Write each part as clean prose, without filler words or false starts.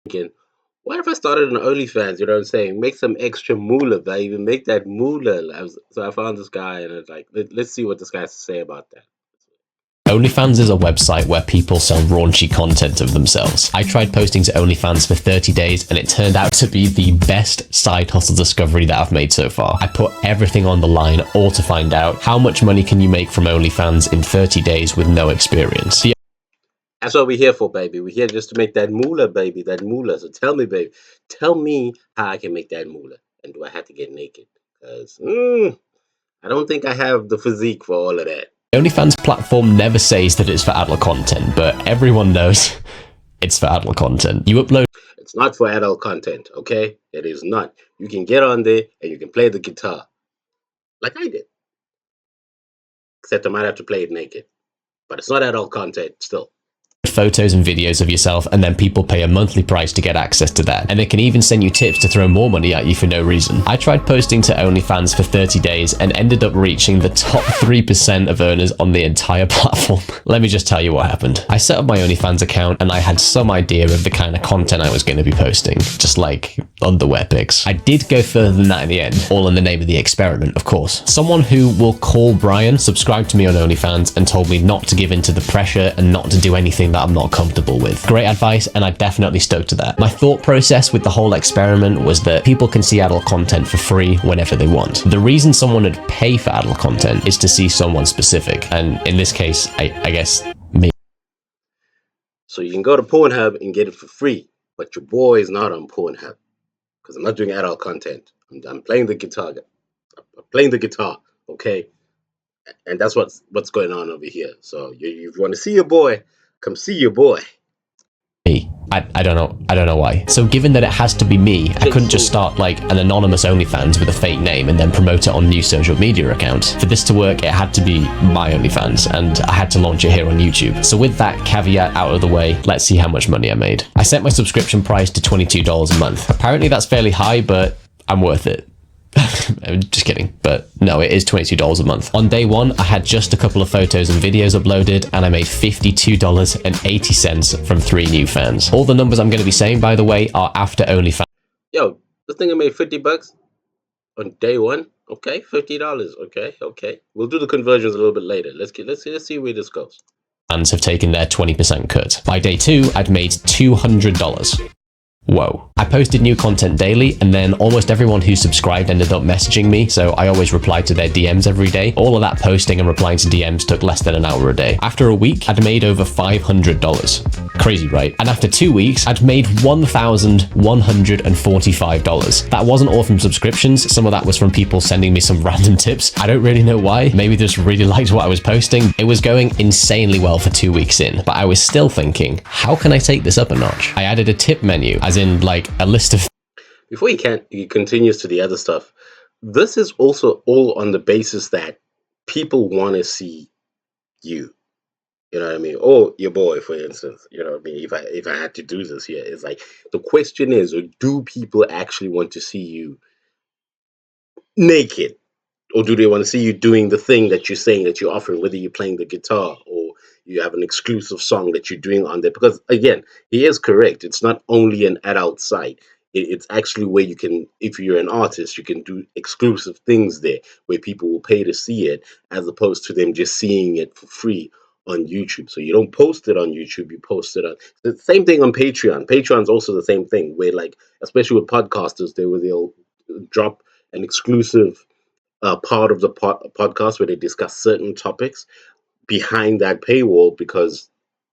thinking, what if I started an OnlyFans? You know what I'm saying? Make some extra moolah, baby. Make that moolah. So I found this guy, and it's like, let's see what this guy has to say about that. OnlyFans is a website where people sell raunchy content of themselves. I tried posting to OnlyFans for 30 days and it turned out to be the best side hustle discovery that I've made so far. I put everything on the line, all to find out how much money can you make from OnlyFans in 30 days with no experience. That's what we're here for, baby. We're here just to make that moolah, baby. That moolah. So tell me, baby. Tell me how I can make that moolah. And do I have to get naked? Because I don't think I have the physique for all of that. The OnlyFans platform never says that it's for adult content, but everyone knows it's for adult content. You upload. It's not for adult content, okay? It is not. You can get on there and you can play the guitar. Like I did. Except I might have to play it naked. But it's not adult content still. Photos and videos of yourself, and then people pay a monthly price to get access to that, and they can even send you tips to throw more money at you for no reason. I tried posting to OnlyFans for 30 days and ended up reaching the top 3% of earners on the entire platform. Let me just tell you what happened. I set up my OnlyFans account and I had some idea of the kind of content I was going to be posting, just like underwear pics. I did go further than that in the end, all in the name of the experiment, of course. Someone who will call Brian subscribed to me on OnlyFans and told me not to give in to the pressure and not to do anything that I'm not comfortable with. Great advice, and I definitely stuck to that. My thought process with the whole experiment was that people can see adult content for free whenever they want. The reason someone would pay for adult content is to see someone specific, and in this case, I guess me. So you can go to Pornhub and get it for free, but your boy is not on Pornhub because I'm not doing adult content. I'm playing the guitar. I'm playing the guitar, okay? And that's what's going on over here. So if you want to see your boy, come see your boy. I don't know why. So given that it has to be me, I couldn't just start like an anonymous OnlyFans with a fake name and then promote it on new social media accounts. For this to work, it had to be my OnlyFans, and I had to launch it here on YouTube. So with that caveat out of the way, let's see how much money I made. I set my subscription price to $22 a month. Apparently that's fairly high, but I'm worth it. Just kidding, but no, it is $22 a month. On day one, I had just a couple of photos and videos uploaded, and I made $52.80 from 3 new fans. All the numbers I'm going to be saying, by the way, are after OnlyFans. Yo, this thing I made $50 on day one. Okay, $50. Okay. We'll do the conversions a little bit later. Let's see where this goes. Fans have taken their 20% cut. By day two, I'd made $200. Whoa. I posted new content daily, and then almost everyone who subscribed ended up messaging me, so I always replied to their DMs every day. All of that posting and replying to DMs took less than an hour a day. After a week, I'd made over $500. Crazy, right? And after 2 weeks, I'd made $1,145. That wasn't all from subscriptions. Some of that was from people sending me some random tips. I don't really know why. Maybe they just really liked what I was posting. It was going insanely well for 2 weeks in, but I was still thinking, how can I take this up a notch? I added a tip menu, as in like a list of. Before he continues to the other stuff, this is also all on the basis that people want to see you. You know what I mean? Or your boy, for instance. You know what I mean? If I had to do this here, it's like the question is, do people actually want to see you naked? Or do they want to see you doing the thing that you're saying that you're offering, whether you're playing the guitar or you have an exclusive song that you're doing on there? Because again, he is correct. It's not only an adult site. It's actually where you can, if you're an artist, you can do exclusive things there where people will pay to see it, as opposed to them just seeing it for free on YouTube. So you don't post it on YouTube, you post it on the same thing on Patreon. Patreon's also the same thing, where like, especially with podcasters, they'll drop an exclusive part of the podcast where they discuss certain topics behind that paywall, because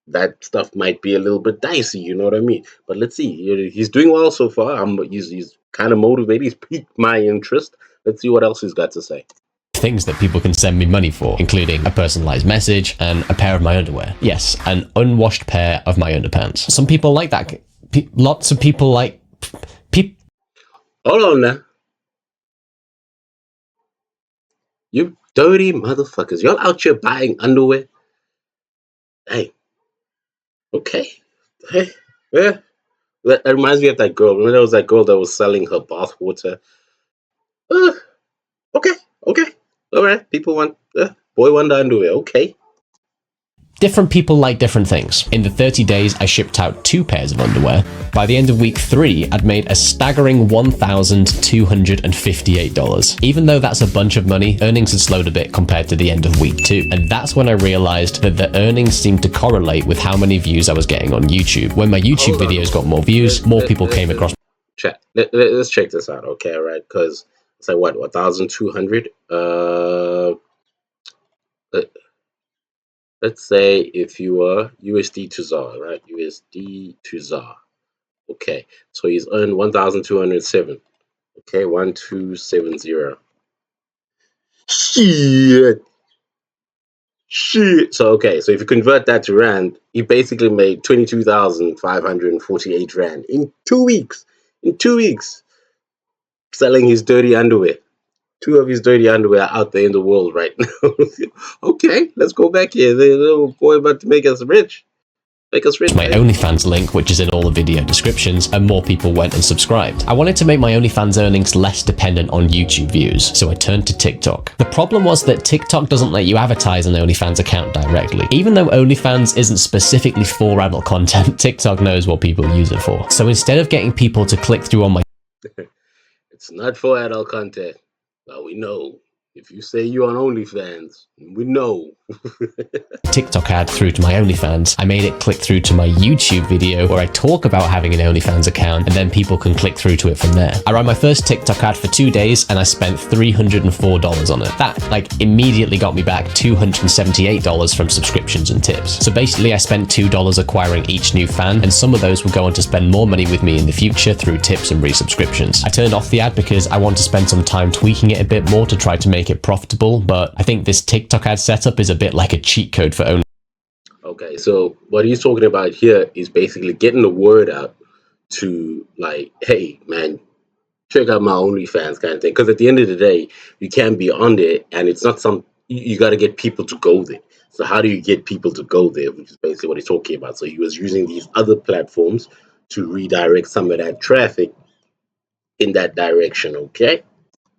that stuff might be a little bit dicey, you know what I mean? But let's see. He's doing well so far. He's kind of motivated. He's piqued my interest. Let's see what else he's got to say. Things that people can send me money for, including a personalized message and a pair of my underwear. Yes, an unwashed pair of my underpants. Some people like that. Lots of people like. Hold on now. You dirty motherfuckers. Y'all out here buying underwear? Hey. Okay. Hey. Yeah. That reminds me of that girl. Remember there was that girl that was selling her bathwater? Okay. All right. People want boy wonder underwear. Okay. Different people like different things. In the 30 days, I shipped out 2 pairs of underwear. By the end of week 3, I'd made a staggering $1,258. Even though that's a bunch of money, earnings had slowed a bit compared to the end of week 2. And that's when I realized that the earnings seemed to correlate with how many views I was getting on YouTube. When my YouTube videos got more views, more people came across. Chat. Let's check this out, okay? All right, because it's like what 1,200. Let's say if you were USD to ZAR, right? USD to ZAR. Okay, so he's earned 1,207. Okay, 1,270. Shit. Shit. So okay, so if you convert that to rand, he basically made 22,548 rand in 2 weeks. In 2 weeks, selling his dirty underwear. 2 of his dirty underwear out there in the world right now. Okay, let's go back here. The little boy about to make us rich. Make us rich. My OnlyFans link, which is in all the video descriptions, and more people went and subscribed. I wanted to make my OnlyFans earnings less dependent on YouTube views, so I turned to TikTok. The problem was that TikTok doesn't let you advertise an OnlyFans account directly. Even though OnlyFans isn't specifically for adult content, TikTok knows what people use it for. So instead of getting people to click through on my It's not for adult content. Well, we know. If you say you're on OnlyFans, we know. TikTok ad through to my OnlyFans, I made it click through to my YouTube video where I talk about having an OnlyFans account, and then people can click through to it from there. I ran my first TikTok ad for 2 days and I spent $304 on it. That immediately got me back $278 from subscriptions and tips. So basically I spent $2 acquiring each new fan, and some of those will go on to spend more money with me in the future through tips and resubscriptions. I turned off the ad because I want to spend some time tweaking it a bit more to try to make it profitable, but I think this TikTok ad setup is a bit like a cheat code for only. Okay, so what he's talking about here is basically getting the word out to, like, hey, man, check out my OnlyFans kind of thing. Because at the end of the day, you can be on there, and it's not you got to get people to go there. So how do you get people to go there, which is basically what he's talking about. So he was using these other platforms to redirect some of that traffic in that direction, okay?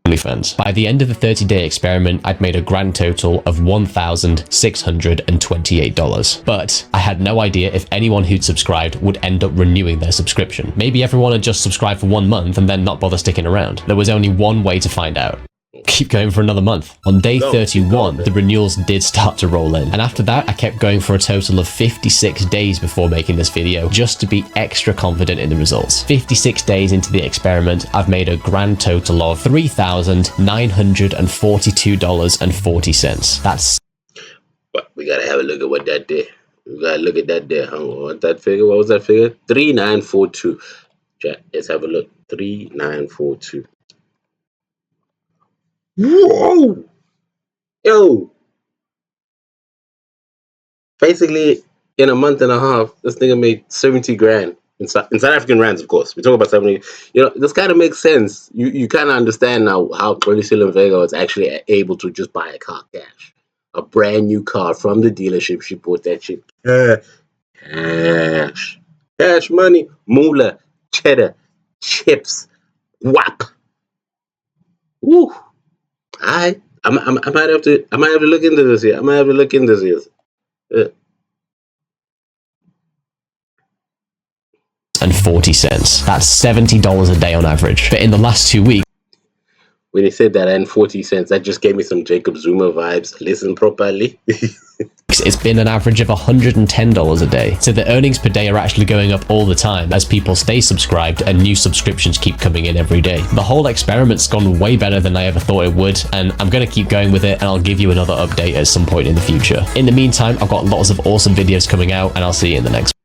OnlyFans. By the end of the 30-day experiment, I'd made a grand total of $1,628. But I had no idea if anyone who'd subscribed would end up renewing their subscription. Maybe everyone had just subscribed for 1 month and then not bother sticking around. There was only one way to find out. Keep going for another month. On day 31, the renewals did start to roll in. And after that, I kept going for a total of 56 days before making this video, just to be extra confident in the results. 56 days into the experiment, I've made a grand total of $3,942.40. That's... But we gotta have a look at what that did. We gotta look at that there. What that figure? What was that figure? 3,942. Chat, let's have a look. 3,942. Whoa! Yo! Basically, in a month and a half, this nigga made 70 grand. In South African rands, of course. We talk about 70. This kind of makes sense. You kind of understand now how Xolisi Vega was actually able to just buy a car cash. A brand new car from the dealership. She bought that shit. Cash. Cash money. Moolah. Cheddar. Chips. Whap. Woo. I might have to look into this here. And 40 cents. That's $70 a day on average. But in the last 2 weeks, when he said that and 40 cents, that just gave me some Jacob Zuma vibes. Listen properly. it's been an average of $110 a day. So the earnings per day are actually going up all the time as people stay subscribed and new subscriptions keep coming in every day. The whole experiment's gone way better than I ever thought it would, and I'm going to keep going with it, and I'll give you another update at some point in the future. In the meantime, I've got lots of awesome videos coming out, and I'll see you in the next one.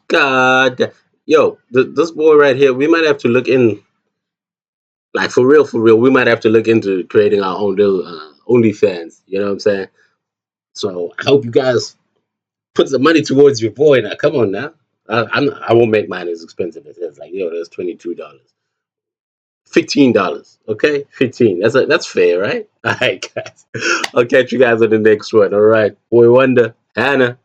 God, yo, this boy right here, we might have to look in, like for real, we might have to look into creating our own little OnlyFans. You know what I'm saying? So I hope you guys put some money towards your boy now. Come on now. I won't make mine as expensive as this. Like, there's $22. $15. Okay? 15. That's fair, right? All right, guys. I'll catch you guys on the next one. All right. Boy Wonder, Hannah.